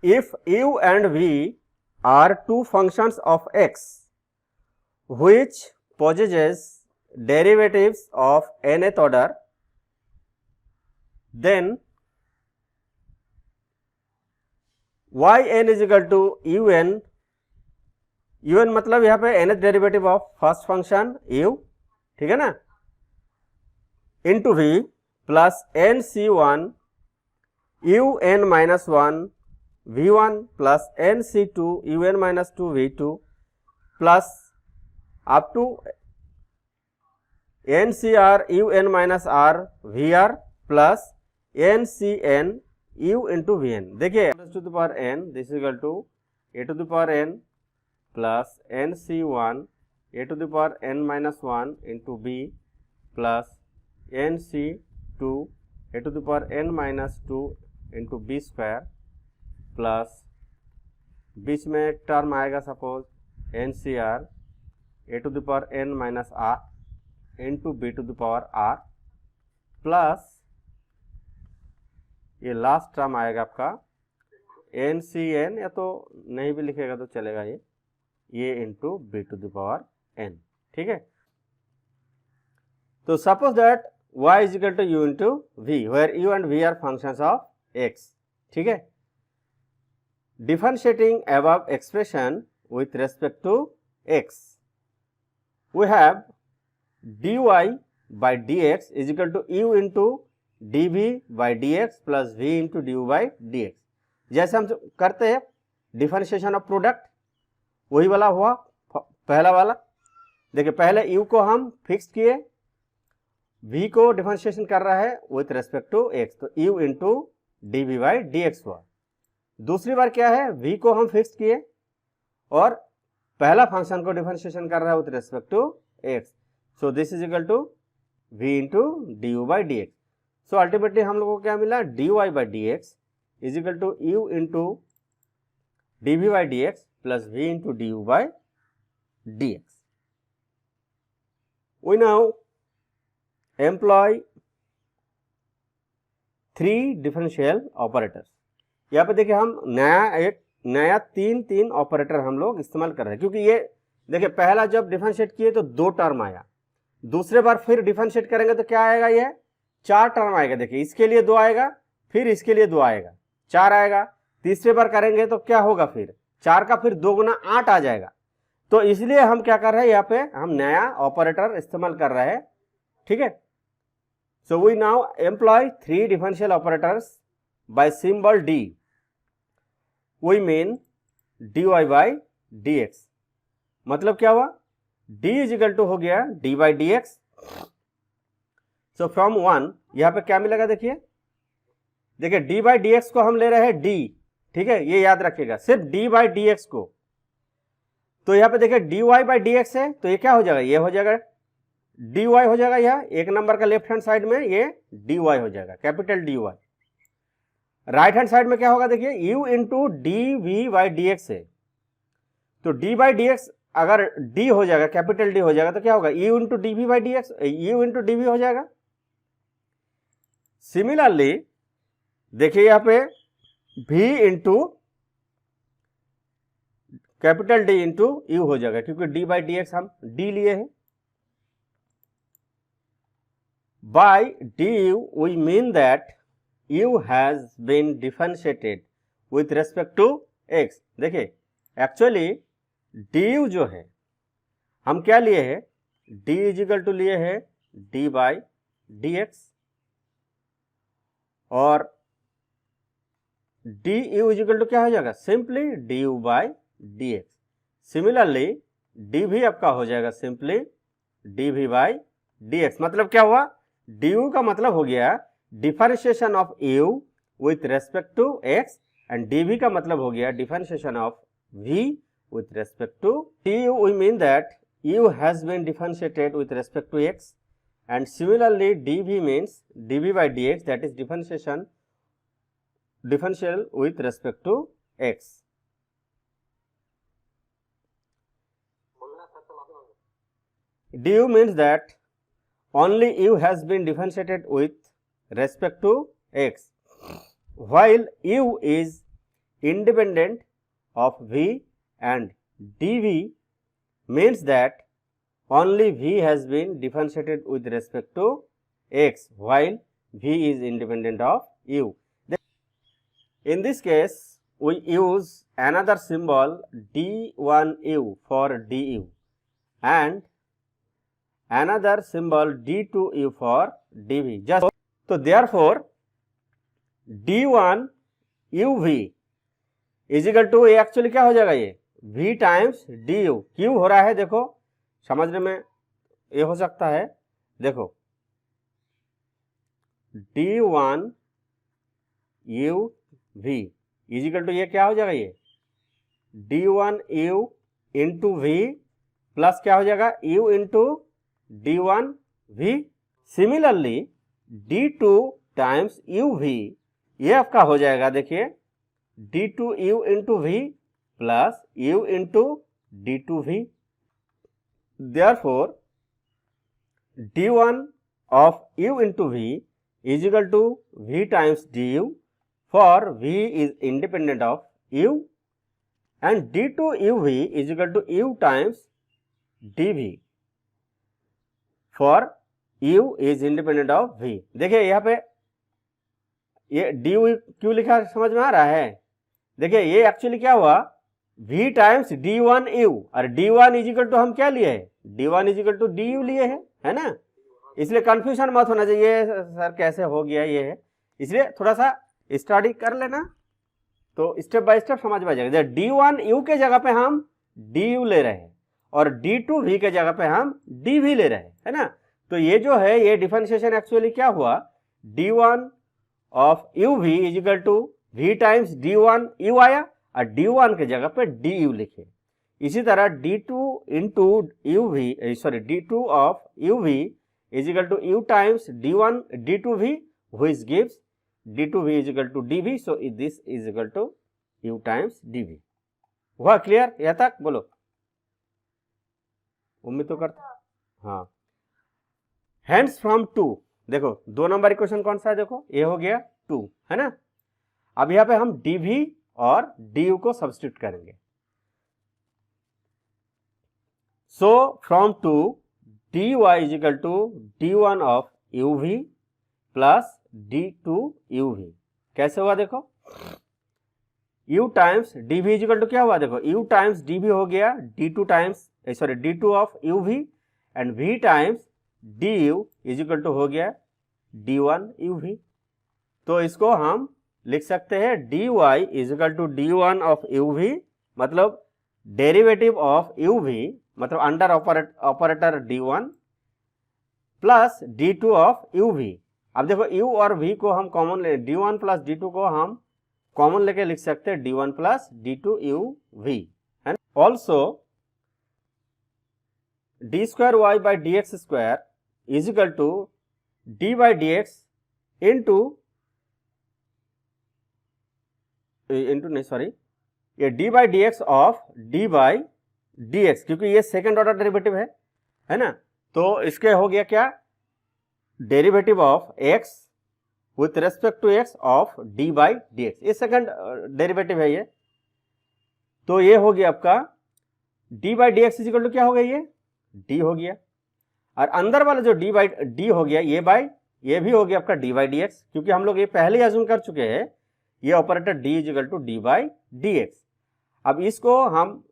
if u and v are two functions of x which possesses derivatives of nth order, then yn is equal to un, un मतलब यहाँ पे nth derivative of first function u, ठीक है ना, into v plus n C one u n minus one v1 plus n C two u n minus two v2 plus up to n C r u n minus r v r plus n C n u into v n. देखिए to the power n this is equal to a to the power n plus n C one A to the power n minus one into b plus n C two a to the power n minus two into b square plus बीच में term आएगा suppose n C r a to the power n minus r into b to the power r plus ये last term आएगा आपका N C N, या तो नहीं भी लिखेगा तो चलेगा ये into b to the power n. ठीक है, तो suppose that y is equal to u into v where u and v are functions of x. ठीक है, differentiating above expression with respect to x, we have dy by dx is equal to u into dv by dx plus v into du by dx. जैसे हम करते हैं differentiation of product, वही वाला हुआ पहला वाला. देखिए पहले u को हम फिक्स किए, v को डिफरेंशिएशन कर रहा है विथ रेस्पेक्ट टू x, तो u into dv by dx हुआ. दूसरी बार क्या है, v को हम फिक्स किए और पहला फंक्शन को डिफरेंशिएशन कर रहा है with respect to x, so this is equal to v into d u by d x. So ultimately हम लोगों को क्या मिला, dy by d x is equal to u into d v by d x plus v into d u by d x. We now employ three differential operators. यहाँ पे देखिए हम नया तीन ऑपरेटर हम लोग इस्तेमाल कर रहे हैं, क्योंकि ये देखिए पहला जब डिफरेंशिएट किए तो दो टर्म आया, दूसरे बार फिर डिफरेंशिएट करेंगे तो क्या आएगा, ये चार टर्म आएगा. देखिए इसके लिए दो आएगा, फिर इसके लिए दो आएगा, चार आएगा. तीसरे बार करेंगे तो क्या होगा, फिर चार का फिर दो गुना आठ आ जाएगा. तो इसलिए हम क्या कर रहे हैं, यहाँ पे हम नया ऑपरेटर इस्तेमाल कर रहे हैं. ठीक है, so we now employ three differential operators by symbol D. We mean dy by d x. मतलब क्या हुआ, d इज इक्वल टू हो गया d by d x. So from one यहाँ पे क्या मिलेगा, देखिए d बाई डी एक्स को हम ले रहे हैं d. ठीक है, ये याद रखिएगा, सिर्फ d बाई डी एक्स को. तो यहाँ पे देखिए dy बाई डी एक्स है, तो ये क्या हो जाएगा, ये हो जाएगा dy हो जाएगा. यहाँ एक नंबर का लेफ्ट हैंड साइड में ये dy हो जाएगा, capital dy. Right hand side में क्या होगा, देखिए u into d v by d x है, तो d बाई डी एक्स अगर d हो जाएगा, कैपिटल d हो जाएगा, तो क्या होगा, u into d v by d x, u into d v हो जाएगा. सिमिलरली देखिए यहाँ पे v into capital d into u हो जाएगा, क्योंकि d बाई डी एक्स हम d लिए हैं. By d u we mean that u has been differentiated with respect to x. देखिए एक्चुअली du जो है हम क्या लिए हैं, d इज इक्वल टू लिए है d बाई डी एक्स और d u is equal to क्या हो जाएगा, simply d u by d x. Similarly d भी आपका हो जाएगा simply d v by d x. मतलब क्या हुआ, डी यू का मतलब हो गया differentiation of u with respect to x and dv का मतलब हो गया differentiation of v with respect to du. We mean that u has been differentiated with respect to x and similarly dv means dv by dx, that is differential with respect to x. du means that only u has been differentiated with respect to x, while u is independent of v and dv means that only v has been differentiated with respect to x while v is independent of u. In this case, we use another symbol d1u for du and another symbol d2u for dv. Just so therefore d1 uv is equal to ये actually क्या हो जाएगा, ये v times D you. क्यों हो रहा है देखो, समझने में ये हो सकता है. देखो d1 u v is equal to ये क्या हो जाएगा, ये d1 u into v plus क्या हो जाएगा u into d1 v. Similarly d2 times u v ये आपका हो जाएगा, देखिए d2u into v plus u into d2v. Therefore d1 of u into v is equal to v times du for v is independent of u and d2 uv is equal to u times dv for u is independent of v. देखिए यहाँ पे ये du क्यों लिखा समझ में आ रहा है. देखिए ये एक्चुअली क्या हुआ, v टाइम्स d1 u और d1 इज इक्वल टू हम क्या लिए हैं, d1 is equal to du लिए हैं, है ना. इसलिए कंफ्यूजन मत होना चाहिए सर कैसे हो गया ये है, इसलिए थोड़ा सा स्टडी कर लेना तो स्टेप बाय स्टेप समझ में आ जाएगा. d1 u के जगह पे हम du ले रहे हैं और d2 v के जगह पे हम dv ले रहे हैं, है ना. तो ये जो है ये डिफरेंशिएशन एक्चुअली क्या हुआ, d1 of uv is equal to v times d1 u आया और d1 के जगह पे du लिखे. इसी तरह d2 into uv sorry d2 of uv is equal to u times d1 d2v which gives d2v is equal to dv. So this is equal to u times dv. हुआ clear यहाँ तक, बोलो. उम्मीद तो करता. हाँ, हैंड्स फ्रॉम 2. देखो 2 number equation कौन सा है, देखो ये हो गया 2, है ना. अब यहाँ पे हम dv और du को सब्स्टिट्यूट करेंगे. So from 2 dy is equal to d1 of uv plus d2 uv. कैसे हुआ देखो, u times dv is equal to क्या हुआ, देखो u टाइम्स dv हो गया d2 times sorry d2 of uv and v times du is equal to हो गया d1 uv. तो इसको हम लिख सकते हैं dy is equal to d1 of uv मतलब डेरिवेटिव ऑफ uv मतलब under operator d1 plus d2 of uv. अब देखो u और v को हम कॉमन ले, d1 प्लस d2 को हम कॉमन लेके लिख सकते हैं d1 प्लस d2 uv. है also d square y by dx square is equal to d by dx into नहीं सॉरी ये d by dx of d by dx क्योंकि ये सेकेंड ऑर्डर डेरिवेटिव है ना. तो इसके हो गया क्या, derivative of x with respect to x of d by dx. ये सेकेंड डेरिवेटिव है ये. तो ये हो गया आपका d by dx is equal to क्या हो गया, ये d हो गया. और अंदर वाला जो d बाई d हो गया ये भी हो गया आपका d बाई dx क्योंकि हम लोग ये पहले ही अज्यूम कर चुके हैं ये operator d is equal to d by dx. अब इसको हम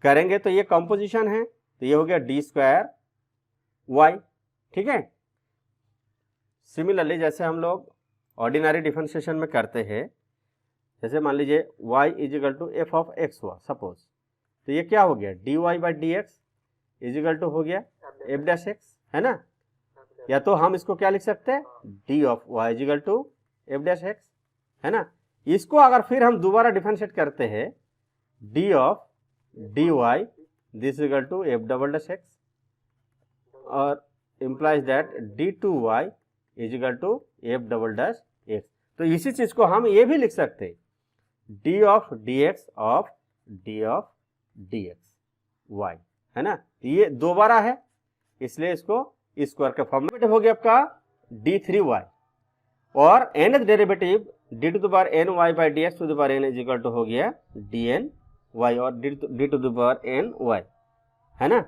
करेंगे तो ये कंपोजिशन है तो ये हो गया d स्क्वायर y. ठीक है. सिमिलरली जैसे हम लोग ऑर्डिनरी डिफरेंशिएशन में करते हैं, जैसे मान लीजिए y is equal to f of x हुआ सपोज, तो ये क्या हो गया dy by dx is equal to हो गया f डैश x, है ना. या तो हम इसको क्या लिख सकते हैं d of y is equal to f dash x, है ना. इसको अगर फिर हम दोबारा डिफरेंशिएट करते हैं d of dy this is equal to f double dash x और implies that d2y is equal to f double dash x. तो इसी चीज को हम ये भी लिख सकते हैं d of dx of d of dx y, है ना. ये दोबारा है इसलिए इसको स्क्वायर का फॉर्म में हो गया आपका d3y और nth derivative d to the power n y by d x to the power n is equal to हो गया डी एन वाई और d to the power n y, है ना।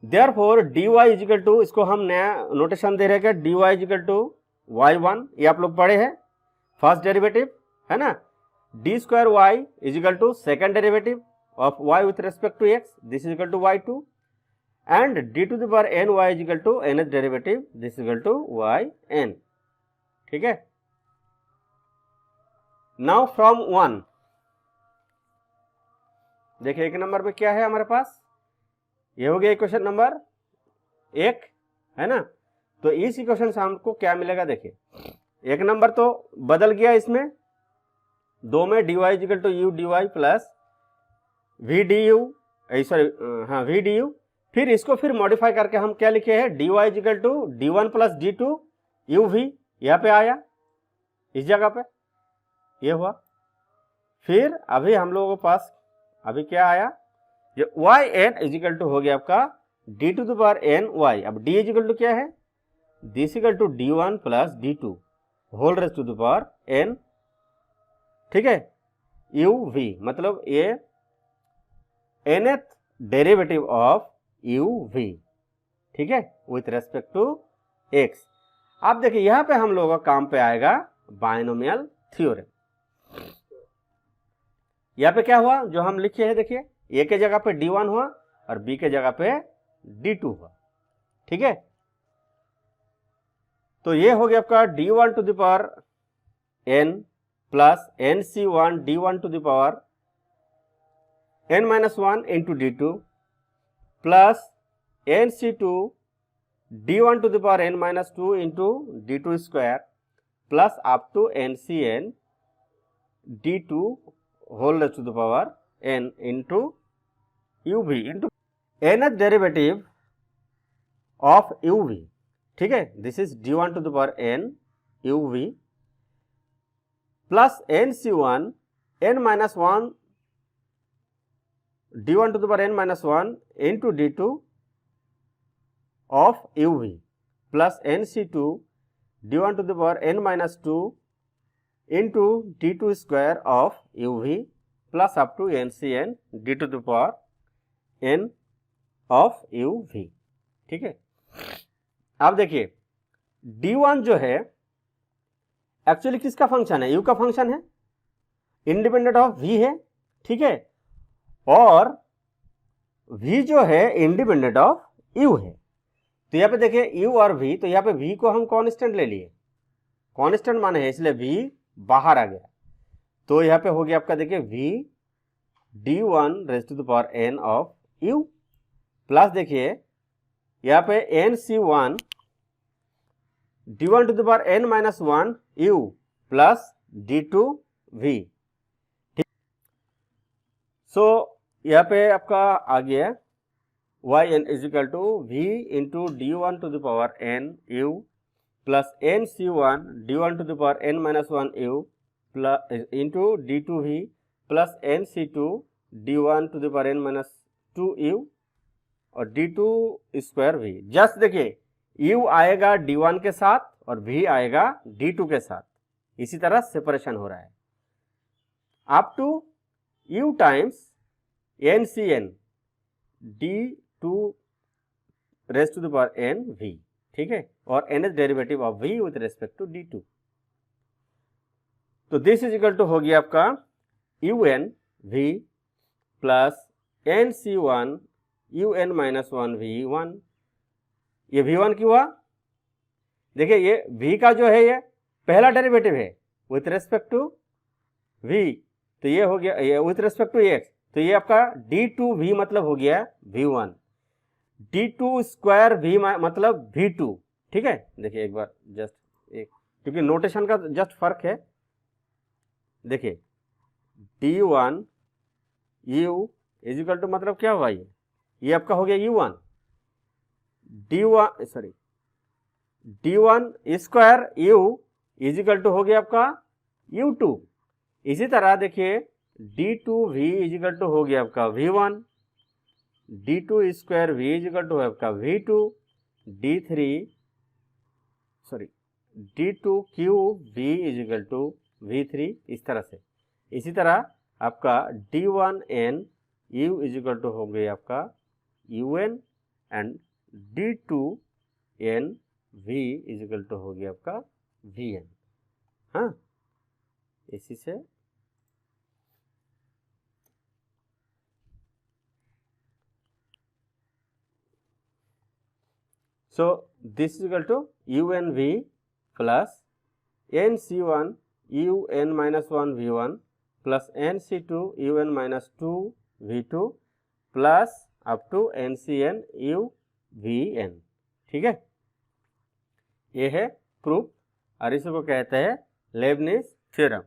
Therefore d y is equal to, इसको हम नया notation दे रहे हैं, d y is equal to y one, ये आप लोग पढ़े हैं फर्स्ट डेरिवेटिव, है ना। D square y is equal to second derivative of y with respect to x, this is equal to y two, and d to the power n y is equal to nth derivative, this is equal to y n, ठीक है। Now from one, देखिए एक number में क्या है हमारे पास, ये हो गया इक्वेशन नंबर एक, है ना। तो इस इक्वेशन से हमको क्या मिलेगा, देखिए एक नंबर तो बदल गया, इसमें दो में d y equal to u d y plus v d u, sorry हाँ वी डी यू, फिर इसको फिर मॉडिफाई करके हम क्या लिखे हैं, d y equal to d one plus d two u v, यहाँ पे आया इस जगह पे, ये हुआ। फिर अभी हम लोगों के पास अभी क्या आया, जो वाई एन इजिकल टू हो गया आपका d to the power n y. अब डी इजिकल टू क्या है, this equal to d one plus d two whole raise to the power n, ठीक है, यू वी, मतलब ये nth derivative of u v, ठीक है, विथ रेस्पेक्ट टू एक्स। अब देखिए यहां पे हम लोगों का काम पे आएगा बायनोमियल थ्योरम। यहाँ पे क्या हुआ, जो हम लिखे हैं, देखिए ए के जगह पे D1 हुआ और बी के जगह पे D2 हुआ, ठीक है। तो ये हो गया आपका D1 to the power n plus NC1 D1 to the power n minus 1 into D2 plus NC2 D1 to the power n minus 2 into D2 square plus up to NCN D2 whole raised to the power n into uv into nth derivative of uv, ठीक है, this is d1 to the power n uv plus nc1 n minus 1 d1 to the power n minus 1 into d2 of uv plus nc2 d1 to the power n minus 2 into d2 square of uv plus up to ncn d to the power n of uv, ठीक है। अब देखिए d1 जो है actually किसका function है, u का function है, इंडिपेंडेंट ऑफ v है, ठीक है, और v जो है इंडिपेंडेंट ऑफ u है। तो यहाँ पे देखिए u और v, तो यहाँ पे v को हम कांस्टेंट ले लिए, कांस्टेंट माने है इसलिए v बाहर आ गया। तो यहाँ पे हो गया आपका देखिए v d1 raise to the power n of u plus देखिए यहाँ पे nc1 d1 to the power n minus 1 u plus d2 v, ठीक। सो यहाँ पे आपका आ गया yn is equal to v into d1 to the power n u plus nc1 d1 to the power n minus 1 u plus into d2v plus nc2 d1 to the power n minus 2 u और d2 square v। Just देखिए u आएगा d1 के साथ और v आएगा d2 के साथ, इसी तरह सेपरेशन हो रहा है up to u times ncn d2 raise to the power n v, ठीक है, और nth derivative of v with respect to d2। तो दिस इज इक्वल टू हो गया आपका un v plus nc1 un minus 1 v1, ये v1 क्यों हुआ, देखिए ये v का जो है ये पहला डेरिवेटिव है विथ रेस्पेक्ट टू v, तो ये हो गया ये विथ रेस्पेक्ट टू x, तो ये आपका d2v मतलब हो गया v1, d2 स्क्वायर v मतलब v2, ठीक है। देखिए एक बार जस्ट एक, क्योंकि नोटेशन का जस्ट फर्क है, देखिए d1 u is equal to मतलब क्या हुआ, ये आपका हो गया u1 d1 sorry d1 square u is equal to हो गया आपका u2। इसी तरह देखिए d2v इज इक्वल टू हो गया आपका v1, d2 square v is equal to आपका v2, d3 sorry d two q v is equal to V3 इस तरह से। इसी तरह आपका D1N U is equal to हो गया आपका UN and D2N V is equal to हो गया आपका VN। हाँ, इसी से so this is equal to UNV plus NC1 UN minus 1 V1 plus NC2 UN minus 2 V2 plus up to NCN U VN। ठीक है, ये है प्रूफ और इसी को कहते हैं लेबनिज थ्योरम।